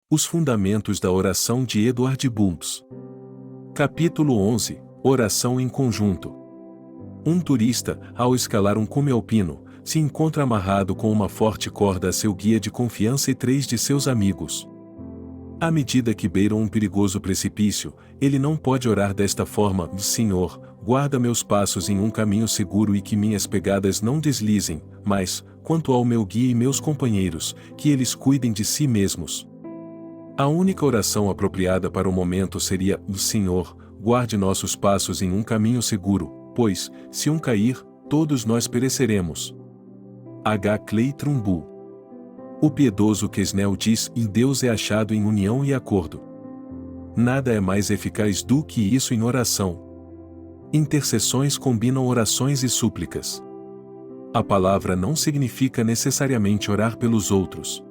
Os fundamentos da oração de Edward Bultz. Capítulo 11. Oração em conjunto. Um turista, ao escalar um cume alpino, se encontra amarrado com uma forte corda a seu guia de confiança e 3 de seus amigos. À medida que beiram um perigoso precipício, ele não pode orar desta forma: Senhor, guarda meus passos em um caminho seguro e que minhas pegadas não deslizem, mas, quanto ao meu guia e meus companheiros, que eles cuidem de si mesmos. A única oração apropriada para o momento seria: Senhor, guarde nossos passos em um caminho seguro, pois, se um cair, todos nós pereceremos. H. Clay Trumbull. O piedoso Quesnel diz: Deus é achado em união e acordo. Nada é mais eficaz do que isso em oração. Intercessões combinam orações e súplicas. A palavra não significa necessariamente orar pelos outros.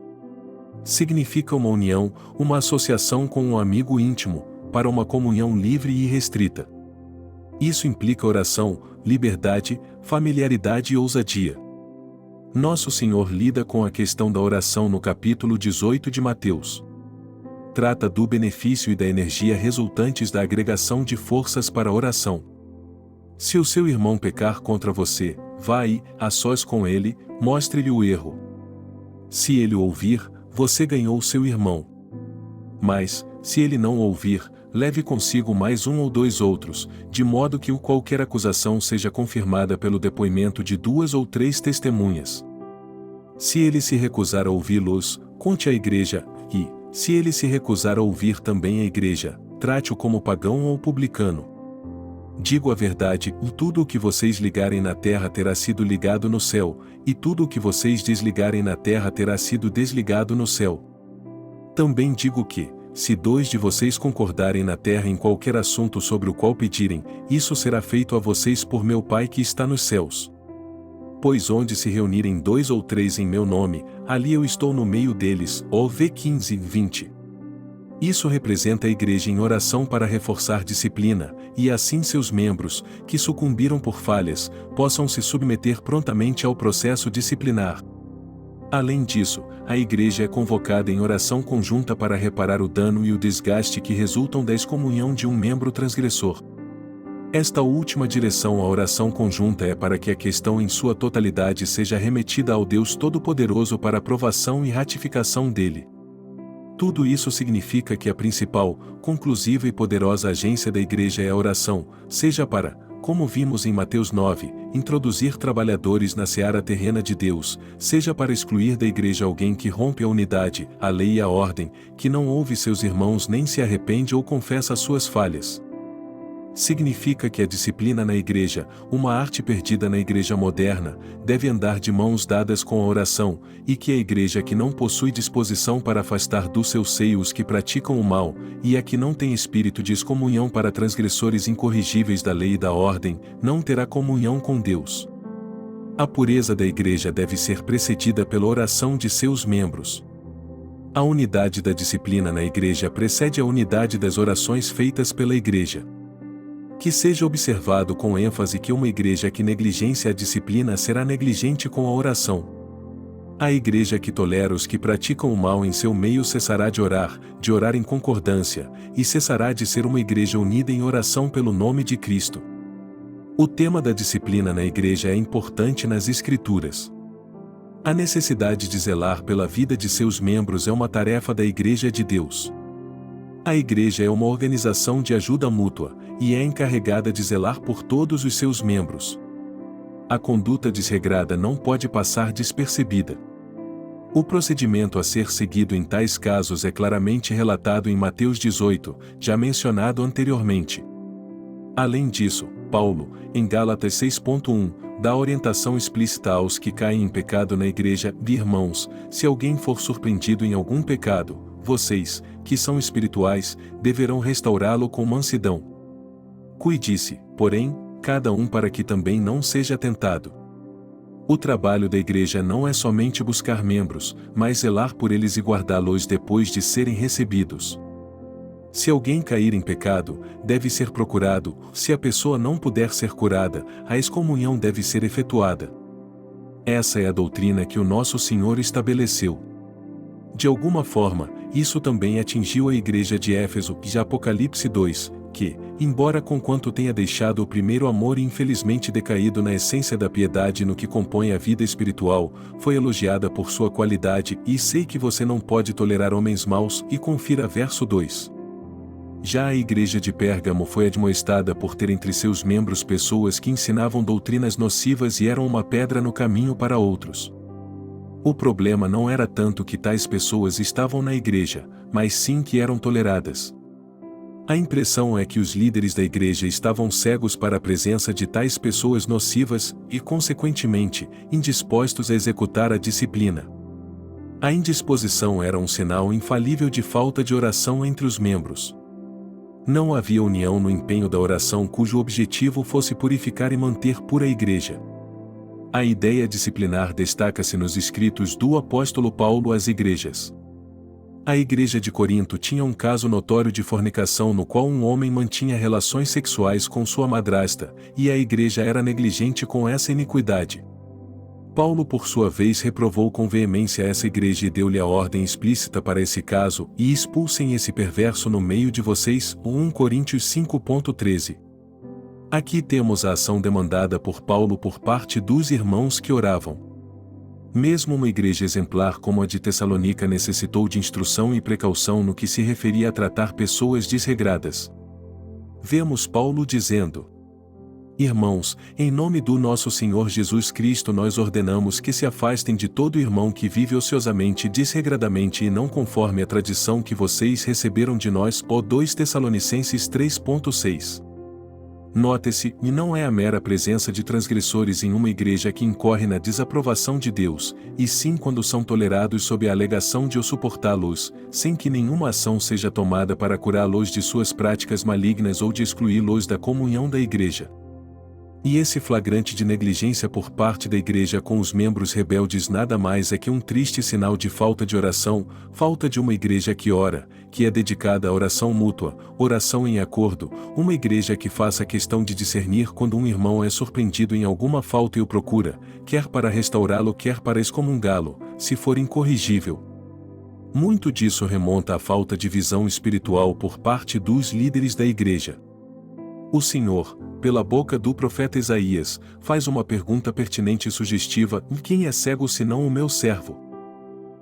Significa uma união, uma associação com um amigo íntimo, para uma comunhão livre e restrita. Isso implica oração, liberdade, familiaridade e ousadia. Nosso Senhor lida com a questão da oração no capítulo 18 de Mateus. Trata do benefício e da energia resultantes da agregação de forças para a oração. Se o seu irmão pecar contra você, vá aí, a sós com ele, mostre-lhe o erro. Se ele o ouvir, você ganhou seu irmão. Mas, se ele não ouvir, leve consigo mais 1 ou 2 outros, de modo que qualquer acusação seja confirmada pelo depoimento de 2 ou 3 testemunhas. Se ele se recusar a ouvi-los, conte à igreja, e, se ele se recusar a ouvir também a igreja, trate-o como pagão ou publicano. Digo a verdade: tudo o que vocês ligarem na terra terá sido ligado no céu, e tudo o que vocês desligarem na terra terá sido desligado no céu. Também digo que, se 2 de vocês concordarem na terra em qualquer assunto sobre o qual pedirem, isso será feito a vocês por meu Pai que está nos céus. Pois onde se reunirem 2 ou 3 em meu nome, ali eu estou no meio deles. OV 15, 20. Isso representa a igreja em oração para reforçar disciplina, e assim seus membros, que sucumbiram por falhas, possam se submeter prontamente ao processo disciplinar. Além disso, a igreja é convocada em oração conjunta para reparar o dano e o desgaste que resultam da excomunhão de um membro transgressor. Esta última direção à oração conjunta é para que a questão em sua totalidade seja remetida ao Deus Todo-Poderoso para aprovação e ratificação dele. Tudo isso significa que a principal, conclusiva e poderosa agência da igreja é a oração, seja para, como vimos em Mateus 9, introduzir trabalhadores na seara terrena de Deus, seja para excluir da igreja alguém que rompe a unidade, a lei e a ordem, que não ouve seus irmãos nem se arrepende ou confessa suas falhas. Significa que a disciplina na igreja, uma arte perdida na igreja moderna, deve andar de mãos dadas com a oração, e que a igreja que não possui disposição para afastar do seu seio os que praticam o mal, e a que não tem espírito de excomunhão para transgressores incorrigíveis da lei e da ordem, não terá comunhão com Deus. A pureza da igreja deve ser precedida pela oração de seus membros. A unidade da disciplina na igreja precede a unidade das orações feitas pela igreja. Que seja observado com ênfase que uma igreja que negligencia a disciplina será negligente com a oração. A igreja que tolera os que praticam o mal em seu meio cessará de orar em concordância, e cessará de ser uma igreja unida em oração pelo nome de Cristo. O tema da disciplina na igreja é importante nas Escrituras. A necessidade de zelar pela vida de seus membros é uma tarefa da Igreja de Deus. A igreja é uma organização de ajuda mútua, e é encarregada de zelar por todos os seus membros. A conduta desregrada não pode passar despercebida. O procedimento a ser seguido em tais casos é claramente relatado em Mateus 18, já mencionado anteriormente. Além disso, Paulo, em Gálatas 6.1, dá orientação explícita aos que caem em pecado na igreja: Irmãos, se alguém for surpreendido em algum pecado, vocês, que são espirituais, deverão restaurá-lo com mansidão. Cuide-se, porém, cada um para que também não seja tentado. O trabalho da igreja não é somente buscar membros, mas zelar por eles e guardá-los depois de serem recebidos. Se alguém cair em pecado, deve ser procurado; se a pessoa não puder ser curada, a excomunhão deve ser efetuada. Essa é a doutrina que o nosso Senhor estabeleceu. De alguma forma, isso também atingiu a igreja de Éfeso de Apocalipse 2, que, embora conquanto tenha deixado o primeiro amor e infelizmente decaído na essência da piedade no que compõe a vida espiritual, foi elogiada por sua qualidade e sei que você não pode tolerar homens maus e confira verso 2. Já a igreja de Pérgamo foi admoestada por ter entre seus membros pessoas que ensinavam doutrinas nocivas e eram uma pedra no caminho para outros. O problema não era tanto que tais pessoas estavam na igreja, mas sim que eram toleradas. A impressão é que os líderes da igreja estavam cegos para a presença de tais pessoas nocivas e, consequentemente, indispostos a executar a disciplina. A indisposição era um sinal infalível de falta de oração entre os membros. Não havia união no empenho da oração cujo objetivo fosse purificar e manter pura a igreja. A ideia disciplinar destaca-se nos escritos do apóstolo Paulo às igrejas. A igreja de Corinto tinha um caso notório de fornicação no qual um homem mantinha relações sexuais com sua madrasta, e a igreja era negligente com essa iniquidade. Paulo por sua vez reprovou com veemência essa igreja e deu-lhe a ordem explícita para esse caso, e expulsem esse perverso no meio de vocês, 1 Coríntios 5:13. Aqui temos a ação demandada por Paulo por parte dos irmãos que oravam. Mesmo uma igreja exemplar como a de Tessalônica necessitou de instrução e precaução no que se referia a tratar pessoas desregradas. Vemos Paulo dizendo: Irmãos, em nome do nosso Senhor Jesus Cristo nós ordenamos que se afastem de todo irmão que vive ociosamente e desregradamente e não conforme a tradição que vocês receberam de nós. 2 Tessalonicenses 3:6. Note-se, e não é a mera presença de transgressores em uma igreja que incorre na desaprovação de Deus, e sim quando são tolerados sob a alegação de o suportá-los, sem que nenhuma ação seja tomada para curá-los de suas práticas malignas ou de excluí-los da comunhão da igreja. E esse flagrante de negligência por parte da igreja com os membros rebeldes nada mais é que um triste sinal de falta de oração, falta de uma igreja que ora, que é dedicada à oração mútua, oração em acordo, uma igreja que faça questão de discernir quando um irmão é surpreendido em alguma falta e o procura, quer para restaurá-lo quer para excomungá-lo, se for incorrigível. Muito disso remonta à falta de visão espiritual por parte dos líderes da igreja. O Senhor, pela boca do profeta Isaías, faz uma pergunta pertinente e sugestiva: quem é cego senão o meu servo?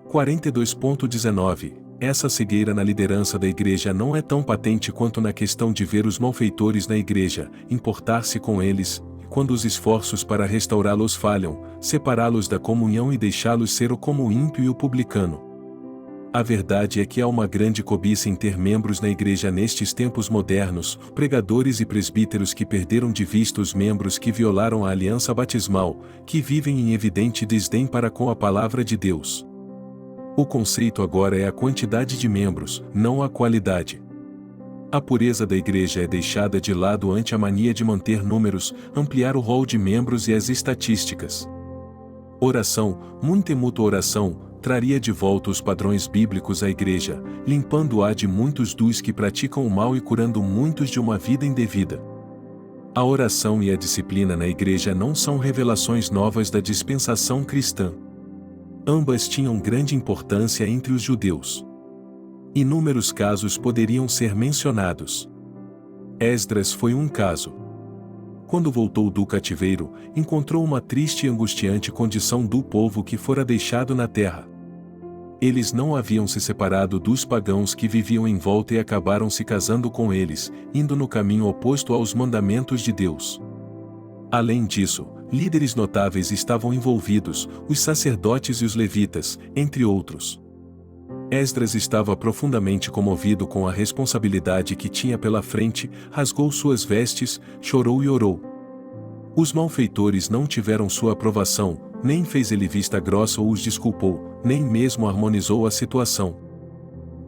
42:19. Essa cegueira na liderança da igreja não é tão patente quanto na questão de ver os malfeitores na igreja, importar-se com eles, e quando os esforços para restaurá-los falham, separá-los da comunhão e deixá-los ser como o ímpio e o publicano. A verdade é que há uma grande cobiça em ter membros na igreja nestes tempos modernos, pregadores e presbíteros que perderam de vista os membros que violaram a aliança batismal, que vivem em evidente desdém para com a palavra de Deus. O conceito agora é a quantidade de membros, não a qualidade. A pureza da igreja é deixada de lado ante a mania de manter números, ampliar o rol de membros e as estatísticas. Oração, muita e mútua oração, traria de volta os padrões bíblicos à igreja, limpando-a de muitos dos que praticam o mal e curando muitos de uma vida indevida. A oração e a disciplina na igreja não são revelações novas da dispensação cristã. Ambas tinham grande importância entre os judeus. Inúmeros casos poderiam ser mencionados. Esdras foi um caso. Quando voltou do cativeiro, encontrou uma triste e angustiante condição do povo que fora deixado na terra. Eles não haviam se separado dos pagãos que viviam em volta e acabaram se casando com eles, indo no caminho oposto aos mandamentos de Deus. Além disso, líderes notáveis estavam envolvidos, os sacerdotes e os levitas, entre outros. Esdras estava profundamente comovido com a responsabilidade que tinha pela frente, rasgou suas vestes, chorou e orou. Os malfeitores não tiveram sua aprovação, nem fez ele vista grossa ou os desculpou, nem mesmo harmonizou a situação.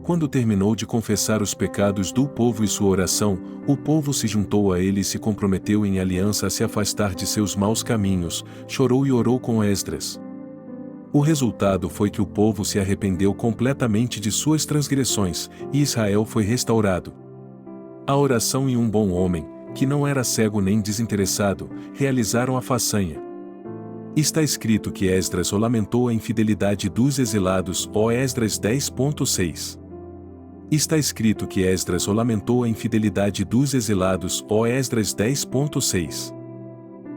Quando terminou de confessar os pecados do povo e sua oração, o povo se juntou a ele e se comprometeu em aliança a se afastar de seus maus caminhos, chorou e orou com Esdras. O resultado foi que o povo se arrependeu completamente de suas transgressões, e Israel foi restaurado. A oração e um bom homem, que não era cego nem desinteressado, realizaram a façanha. Está escrito que Esdras lamentou a infidelidade dos exilados, ó Esdras 10.6. Está escrito que Esdras lamentou a infidelidade dos exilados, ó Esdras 10.6.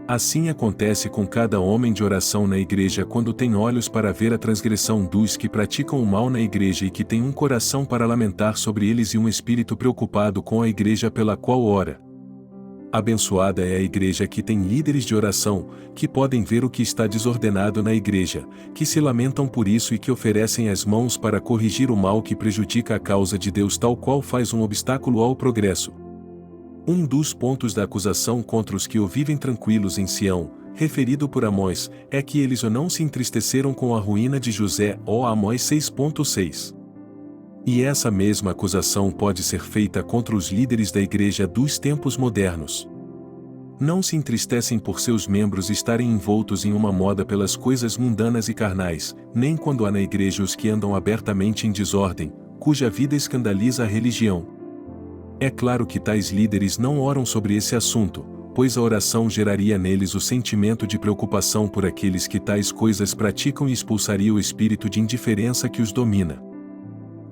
Assim acontece com cada homem de oração na igreja quando tem olhos para ver a transgressão dos que praticam o mal na igreja e que tem um coração para lamentar sobre eles e um espírito preocupado com a igreja pela qual ora. Abençoada é a igreja que tem líderes de oração, que podem ver o que está desordenado na igreja, que se lamentam por isso e que oferecem as mãos para corrigir o mal que prejudica a causa de Deus, tal qual faz um obstáculo ao progresso. Um dos pontos da acusação contra os que o vivem tranquilos em Sião, referido por Amós, é que eles não se entristeceram com a ruína de José, ó Amós 6.6. E essa mesma acusação pode ser feita contra os líderes da igreja dos tempos modernos. Não se entristecem por seus membros estarem envoltos em uma moda pelas coisas mundanas e carnais, nem quando há na igreja os que andam abertamente em desordem, cuja vida escandaliza a religião. É claro que tais líderes não oram sobre esse assunto, pois a oração geraria neles o sentimento de preocupação por aqueles que tais coisas praticam e expulsaria o espírito de indiferença que os domina.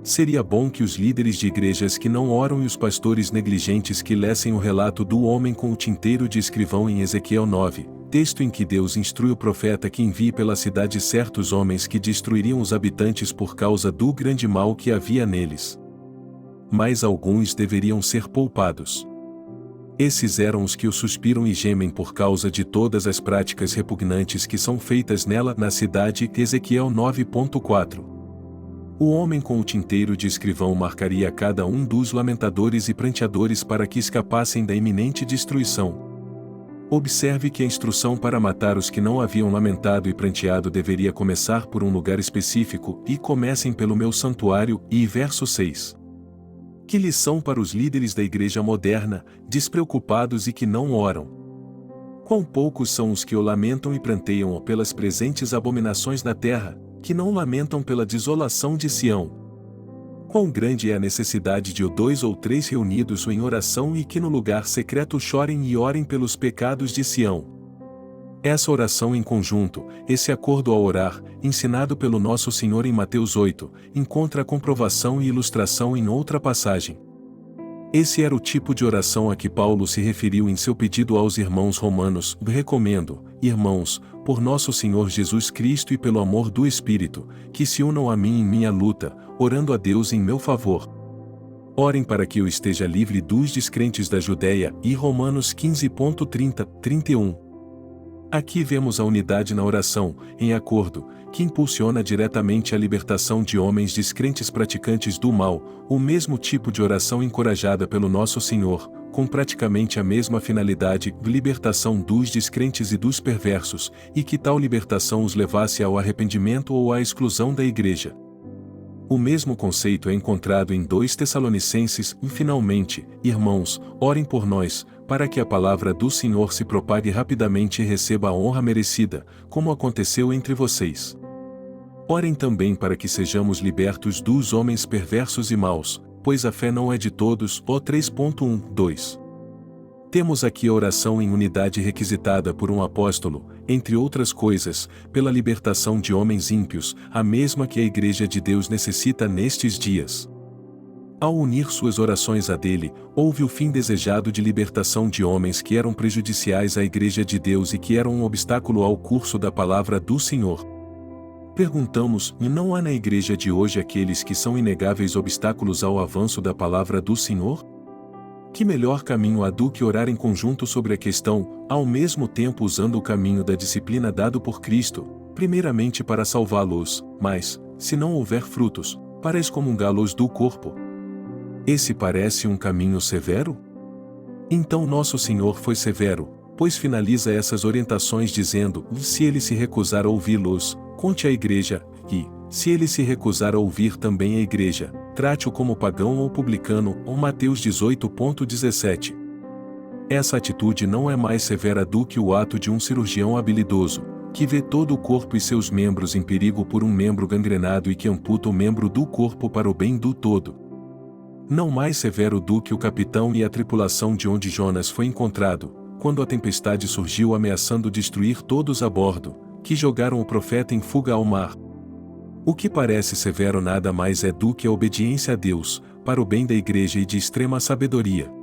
Seria bom que os líderes de igrejas que não oram e os pastores negligentes que lessem o relato do homem com o tinteiro de escrivão em Ezequiel 9, texto em que Deus instrui o profeta que envie pela cidade certos homens que destruiriam os habitantes por causa do grande mal que havia neles. Mas alguns deveriam ser poupados. Esses eram os que o suspiram e gemem por causa de todas as práticas repugnantes que são feitas nela na cidade. Ezequiel 9.4. O homem com o tinteiro de escrivão marcaria cada um dos lamentadores e pranteadores para que escapassem da iminente destruição. Observe que a instrução para matar os que não haviam lamentado e pranteado deveria começar por um lugar específico, e comecem pelo meu santuário, e verso 6. Que lição para os líderes da igreja moderna, despreocupados e que não oram. Quão poucos são os que o lamentam e pranteiam pelas presentes abominações da terra, que não lamentam pela desolação de Sião. Quão grande é a necessidade de 2 ou 3 reunidos em oração e que no lugar secreto chorem e orem pelos pecados de Sião. Essa oração em conjunto, esse acordo ao orar, ensinado pelo nosso Senhor em Mateus 8, encontra comprovação e ilustração em outra passagem. Esse era o tipo de oração a que Paulo se referiu em seu pedido aos irmãos romanos. Recomendo, irmãos, por nosso Senhor Jesus Cristo e pelo amor do Espírito, que se unam a mim em minha luta, orando a Deus em meu favor. Orem para que eu esteja livre dos descrentes da Judéia. E Romanos 15.30-31. Aqui vemos a unidade na oração, em acordo, que impulsiona diretamente a libertação de homens descrentes praticantes do mal, o mesmo tipo de oração encorajada pelo nosso Senhor, com praticamente a mesma finalidade, libertação dos descrentes e dos perversos, e que tal libertação os levasse ao arrependimento ou à exclusão da igreja. O mesmo conceito é encontrado em 2 Tessalonicenses. E finalmente, irmãos, orem por nós, para que a palavra do Senhor se propague rapidamente e receba a honra merecida, como aconteceu entre vocês. Orem também para que sejamos libertos dos homens perversos e maus, pois a fé não é de todos. 3.1-2. Temos aqui a oração em unidade requisitada por um apóstolo, entre outras coisas, pela libertação de homens ímpios, a mesma que a Igreja de Deus necessita nestes dias. Ao unir suas orações à dele, houve o fim desejado de libertação de homens que eram prejudiciais à Igreja de Deus e que eram um obstáculo ao curso da palavra do Senhor. Perguntamos, e não há na Igreja de hoje aqueles que são inegáveis obstáculos ao avanço da palavra do Senhor? Que melhor caminho há do que orar em conjunto sobre a questão, ao mesmo tempo usando o caminho da disciplina dado por Cristo, primeiramente para salvá-los, mas, se não houver frutos, para excomungá-los do corpo? Esse parece um caminho severo? Então nosso Senhor foi severo, pois finaliza essas orientações dizendo: se ele se recusar a ouvi-los, conte à igreja, e, se ele se recusar a ouvir também a igreja, trate-o como pagão ou publicano. Mateus 18.17. Essa atitude não é mais severa do que o ato de um cirurgião habilidoso, que vê todo o corpo e seus membros em perigo por um membro gangrenado e que amputa o membro do corpo para o bem do todo. Não mais severo do que o capitão e a tripulação de onde Jonas foi encontrado, quando a tempestade surgiu ameaçando destruir todos a bordo, que jogaram o profeta em fuga ao mar. O que parece severo nada mais é do que a obediência a Deus, para o bem da igreja e de extrema sabedoria.